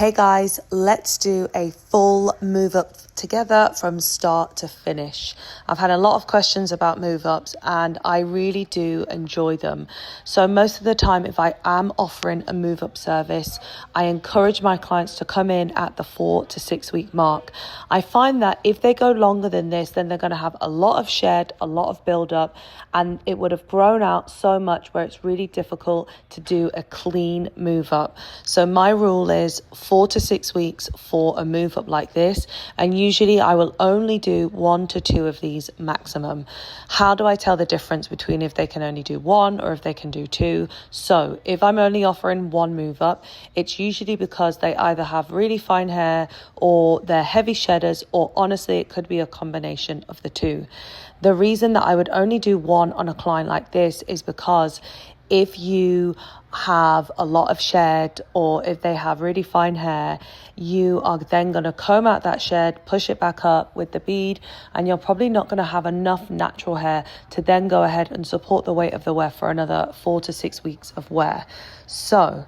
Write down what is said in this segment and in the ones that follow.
Hey guys, let's do a full move up together from start to finish. I've had a lot of questions about move ups and I really do enjoy them. So most of the time, if I am offering a move up service, I encourage my clients to come in at the 4 to 6 week mark. I find that if they go longer than this, then they're going to have a lot of shed, a lot of build up, and it would have grown out so much where it's really difficult to do a clean move up. So my rule is 4 to 6 weeks for a move up like this, and usually I will only do 1 to 2 of these maximum. How do I tell the difference between if they can only do 1 or if they can do 2? So if I'm only offering 1 move up, it's usually because they either have really fine hair or they're heavy shedders, or honestly it could be a combination of the two. The reason that I would only do 1 on a client like this is because if you have a lot of shed or if they have really fine hair, you are then going to comb out that shed, push it back up with the bead, and you're probably not going to have enough natural hair to then go ahead and support the weight of the weft for another 4 to 6 weeks of wear. So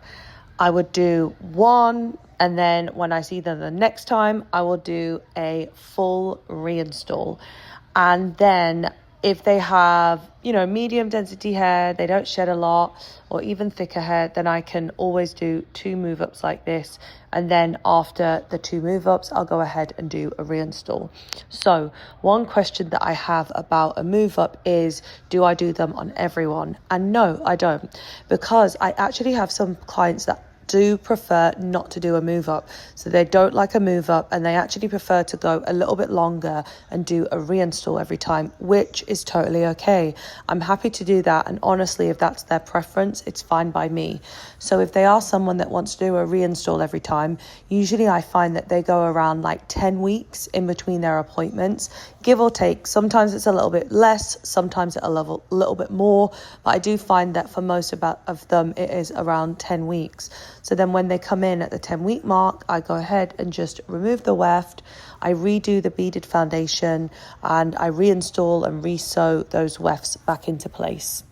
I would do 1, and then when I see them the next time, I will do a full reinstall. And then if they have, medium density hair, they don't shed a lot, or even thicker hair, then I can always do 2 move ups like this. And then after the 2 move ups, I'll go ahead and do a reinstall. So one question that I have about a move up is, do I do them on everyone? And no, I don't, because I actually have some clients that do prefer not to do a move up. So they don't like a move up and they actually prefer to go a little bit longer and do a reinstall every time, which is totally okay. I'm happy to do that, and honestly, if that's their preference, it's fine by me. So if they are someone that wants to do a reinstall every time, usually I find that they go around like 10 weeks in between their appointments, give or take. Sometimes it's a little bit less, sometimes it's a little bit more, but I do find that for most of them it is around 10 weeks. So then when they come in at the 10-week mark, I go ahead and just remove the weft, I redo the beaded foundation, and I reinstall and re-sew those wefts back into place.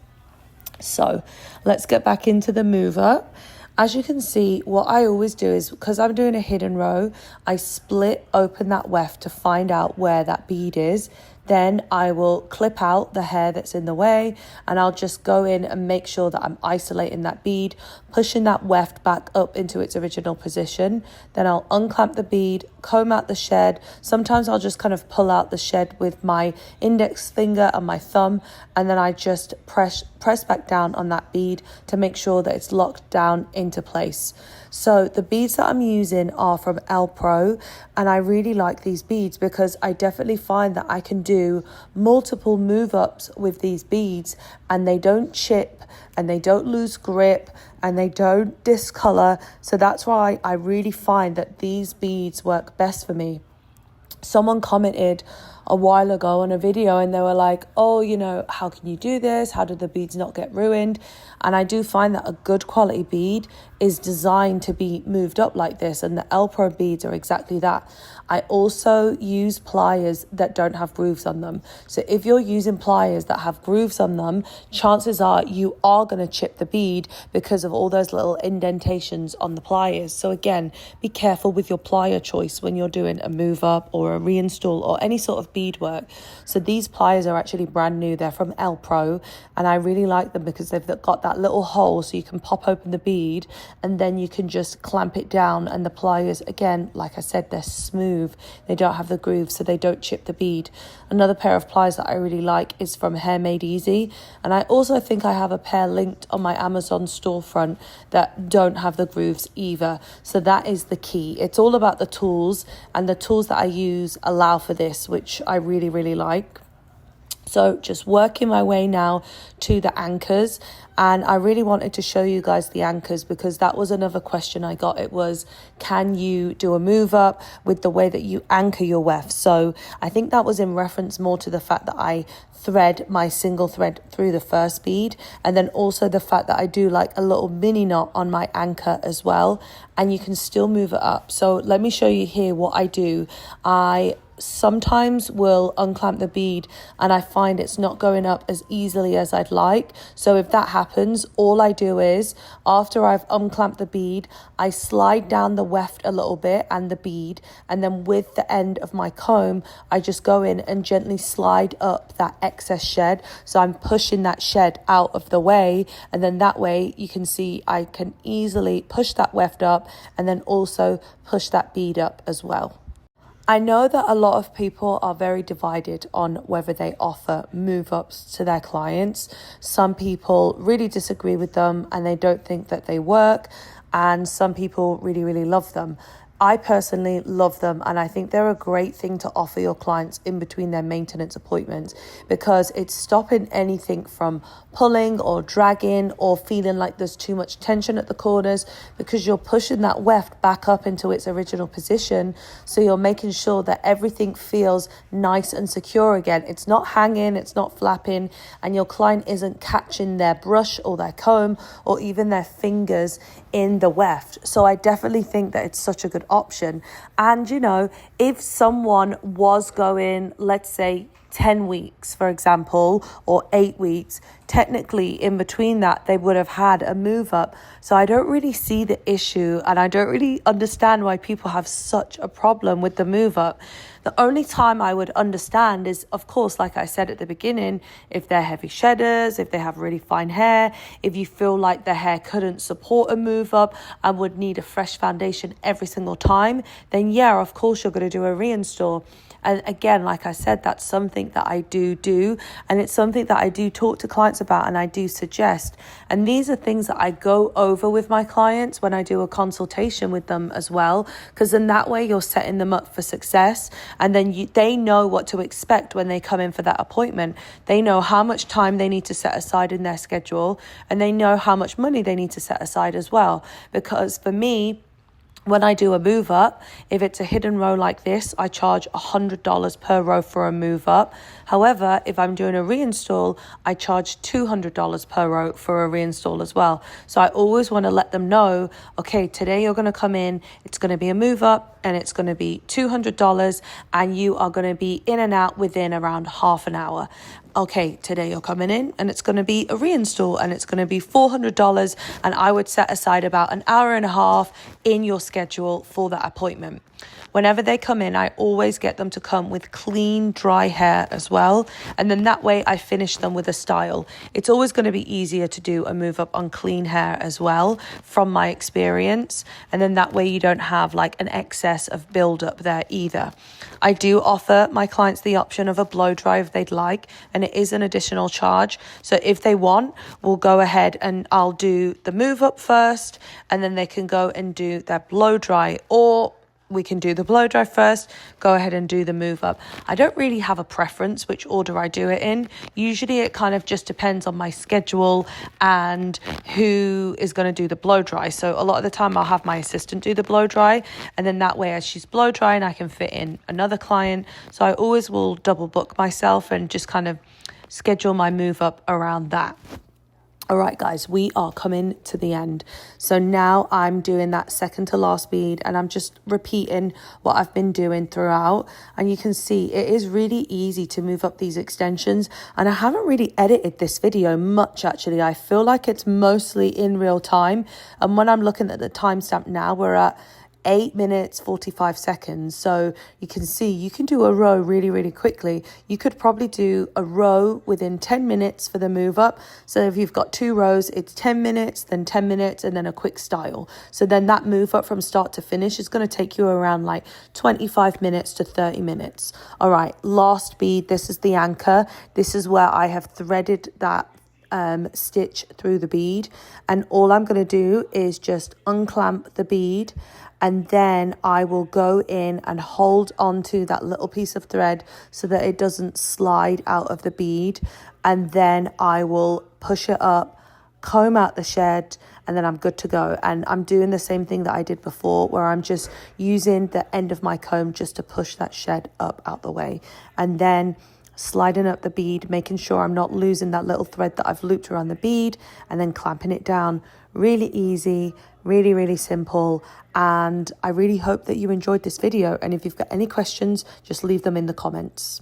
So let's get back into the move up. As you can see, what I always do is, because I'm doing a hidden row, I split open that weft to find out where that bead is. Then I will clip out the hair that's in the way, and I'll just go in and make sure that I'm isolating that bead, pushing that weft back up into its original position. Then I'll unclamp the bead, comb out the shed. Sometimes I'll just kind of pull out the shed with my index finger and my thumb, and then I just press back down on that bead to make sure that it's locked down into place. So the beads that I'm using are from El Pro, and I really like these beads because I definitely find that I can do multiple move ups with these beads, and they don't chip and they don't lose grip and they don't discolor. So that's why I really find that these beads work best for me. Someone commented a while ago on a video and they were like, oh, how can you do this? How did the beads not get ruined? And I do find that a good quality bead is designed to be moved up like this, and the El Pro beads are exactly that. I also use pliers that don't have grooves on them. So if you're using pliers that have grooves on them, chances are you are going to chip the bead because of all those little indentations on the pliers. So again, be careful with your plier choice when you're doing a move up or a reinstall or any sort of bead work. So these pliers are actually brand new. They're from El Pro, and I really like them because they've got that little hole so you can pop open the bead and then you can just clamp it down. And the pliers, again, like I said, they're smooth. They don't have the grooves, so they don't chip the bead. Another pair of pliers that I really like is from Hair Made Easy, and I also think I have a pair linked on my Amazon storefront that don't have the grooves either. So that is the key. It's all about the tools, and the tools that I use allow for this, which I really, really like. So just working my way now to the anchors, and I really wanted to show you guys the anchors because that was another question I got. It was, can you do a move up with the way that you anchor your weft? So I think that was in reference more to the fact that I thread my single thread through the first bead, and then also the fact that I do like a little mini knot on my anchor as well, and you can still move it up. So let me show you here what I do. I sometimes will unclamp the bead and I find it's not going up as easily as I'd like. So if that happens, all I do is, after I've unclamped the bead, I slide down the weft a little bit and the bead, and then with the end of my comb, I just go in and gently slide up that excess shed. So I'm pushing that shed out of the way, and then that way you can see I can easily push that weft up and then also push that bead up as well. I know that a lot of people are very divided on whether they offer move-ups to their clients. Some people really disagree with them and they don't think that they work, and some people really, really love them. I personally love them, and I think they're a great thing to offer your clients in between their maintenance appointments, because it's stopping anything from pulling or dragging or feeling like there's too much tension at the corners, because you're pushing that weft back up into its original position. So you're making sure that everything feels nice and secure again. It's not hanging, it's not flapping, and your client isn't catching their brush or their comb or even their fingers in the weft. So I definitely think that it's such a good option. And if someone was going, let's say 10 weeks, for example, or 8 weeks, technically in between that, they would have had a move up. So I don't really see the issue, and I don't really understand why people have such a problem with the move up. The only time I would understand is, of course, like I said at the beginning, if they're heavy shedders, if they have really fine hair, if you feel like the hair couldn't support a move up and would need a fresh foundation every single time, then yeah, of course you're going to do a reinstall. And again, like I said, that's something that I do, and it's something that I do talk to clients about and I do suggest. And these are things that I go over with my clients when I do a consultation with them as well, because in that way you're setting them up for success, and then they know what to expect when they come in for that appointment. They know how much time they need to set aside in their schedule, and they know how much money they need to set aside as well. Because for me, when I do a move up, if it's a hidden row like this, I charge $100 per row for a move up. However, if I'm doing a reinstall, I charge $200 per row for a reinstall as well. So I always want to let them know, okay, today you're going to come in, it's going to be a move up and it's going to be $200, and you are going to be in and out within around half an hour. Okay, today you're coming in and it's going to be a reinstall and it's going to be $400, and I would set aside about an hour and a half in your schedule for that appointment. Whenever they come in, I always get them to come with clean, dry hair as well. And then that way I finish them with a style. It's always going to be easier to do a move up on clean hair as well, from my experience. And then that way you don't have like an excess of build up there either. I do offer my clients the option of a blow dry if they'd like, and it is an additional charge. So if they want, we'll go ahead and I'll do the move up first, and then they can go and do their blow dry, or we can do the blow dry first, go ahead and do the move up. I don't really have a preference which order I do it in. Usually it kind of just depends on my schedule and who is going to do the blow dry. So a lot of the time I'll have my assistant do the blow dry, and then that way as she's blow drying, I can fit in another client. So I always will double book myself and just kind of schedule my move up around that. All right, guys, we are coming to the end. So now I'm doing that second to last bead, and I'm just repeating what I've been doing throughout. And you can see it is really easy to move up these extensions. And I haven't really edited this video much, actually. I feel like it's mostly in real time. And when I'm looking at the timestamp now, we're at 8 minutes 45 seconds. So you can see you can do a row really, really quickly. You could probably do a row within 10 minutes for the move up. So if you've got 2 rows, it's 10 minutes, then 10 minutes, and then a quick style. So then that move up from start to finish is going to take you around like 25 minutes to 30 minutes. All right, last bead. This is the anchor. This is where I have threaded that stitch through the bead, and all I'm going to do is just unclamp the bead, and then I will go in and hold onto that little piece of thread so that it doesn't slide out of the bead, and then I will push it up, comb out the shed, and then I'm good to go. And I'm doing the same thing that I did before, where I'm just using the end of my comb just to push that shed up out the way, and then sliding up the bead, making sure I'm not losing that little thread that I've looped around the bead, and then clamping it down. Really easy, really, really simple. And I really hope that you enjoyed this video. And if you've got any questions, just leave them in the comments.